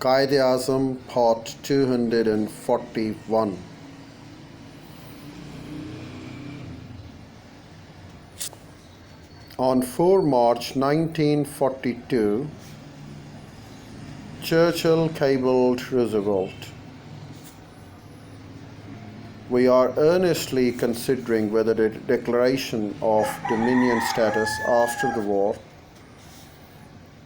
Quaid Azam, Part 241. On 4 March 1942, Churchill cabled Roosevelt, "We are earnestly considering whether the declaration of Dominion status after the war,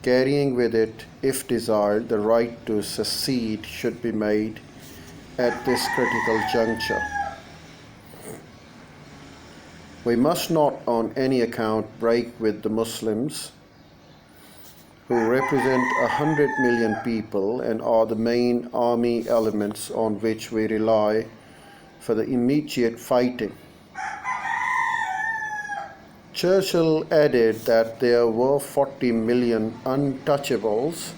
carrying with it, if desired, the right to secede, should be made at this critical juncture. We must not on any account break with the Muslims, who represent 100 million people and are the main army elements on which we rely for the immediate fighting." Churchill added that there were 40 million untouchables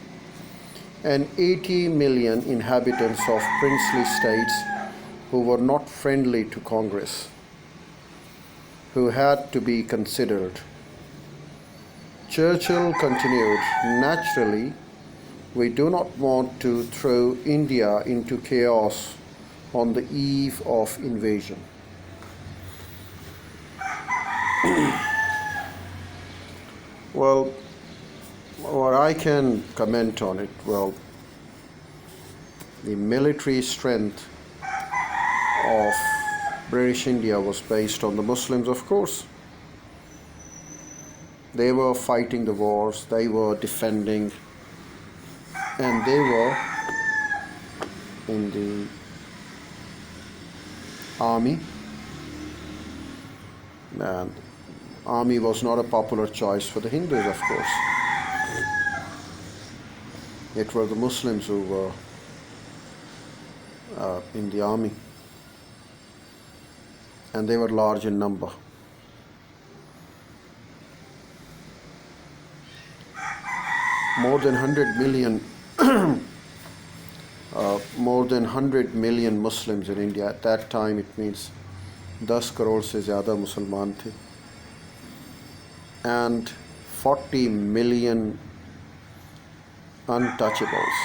and 80 million inhabitants of princely states who were not friendly to Congress, who had to be considered. Churchill continued, "Naturally, we do not want to throw India into chaos on the eve of invasion." Well, what I can comment on it, the military strength of British India was based on the Muslims, of course. They were fighting the wars, they were defending, and they were in the army. And army was not a popular choice for the Hindus, of course. It were the Muslims who were in the army, and they were large in number. More than 100 million more than 100 million Muslims in India. At that time, it means 10 crore se zyada Musalman the, and 40 million untouchables.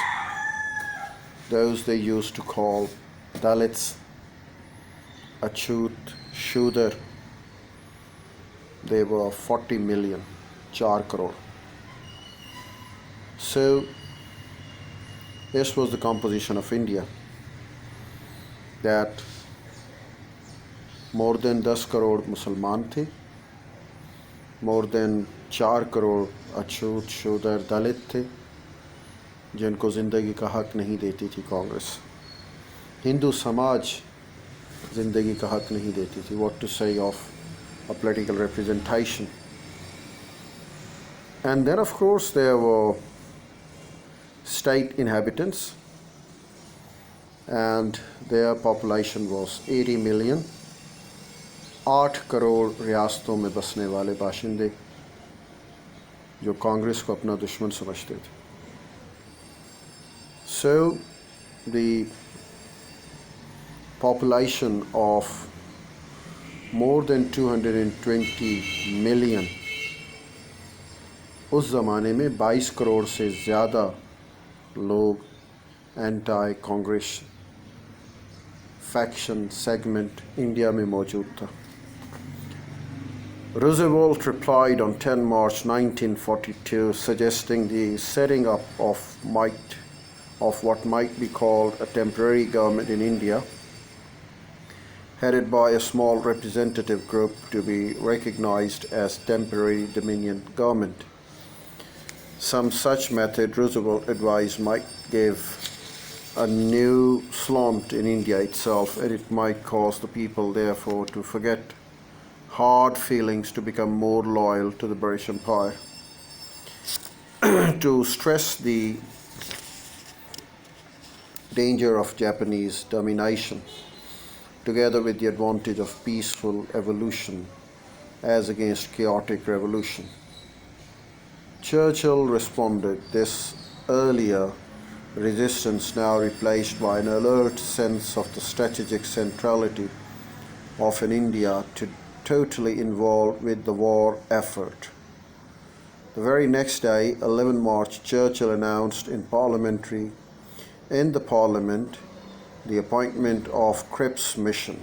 Those they used to call Dalits, Achut, Shudar. They were 40 million, 4 crore. So this was the composition of India, that more than 10 crore Musalman the, more than 4 crore अछूत शूदर दलित थे, जिनको ज़िंदगी का हक नहीं देती थी कांग्रेस. हिंदू समाज ज़िंदगी का हक नहीं देती थी. What to say of a political representation? And then, of course, there were state inhabitants, and their population was 80 million. 8 crore रियासतों में बसने वाले बाशिंदे जो कांग्रेस को अपना दुश्मन समझते थे. So the population of more than 220 million, उस ज़माने में 22 करोड़ से ज़्यादा लोग anti Congress faction segment India में मौजूद था. Roosevelt replied on 10 March 1942, suggesting the setting up of what might be called a temporary government in India, headed by a small representative group to be recognized as temporary Dominion government. Some such method, Roosevelt advised, might give a new slant in India itself, and it might cause the people, therefore, to forget hard feelings, to become more loyal to the British Empire. To stress the danger of Japanese domination, together with the advantage of peaceful evolution as against chaotic revolution. Churchill responded, this earlier resistance now replaced by an alert sense of the strategic centrality of an India totally involved with the war effort. The very next day, 11 March, Churchill announced in parliamentary in the Parliament the appointment of Cripps Mission.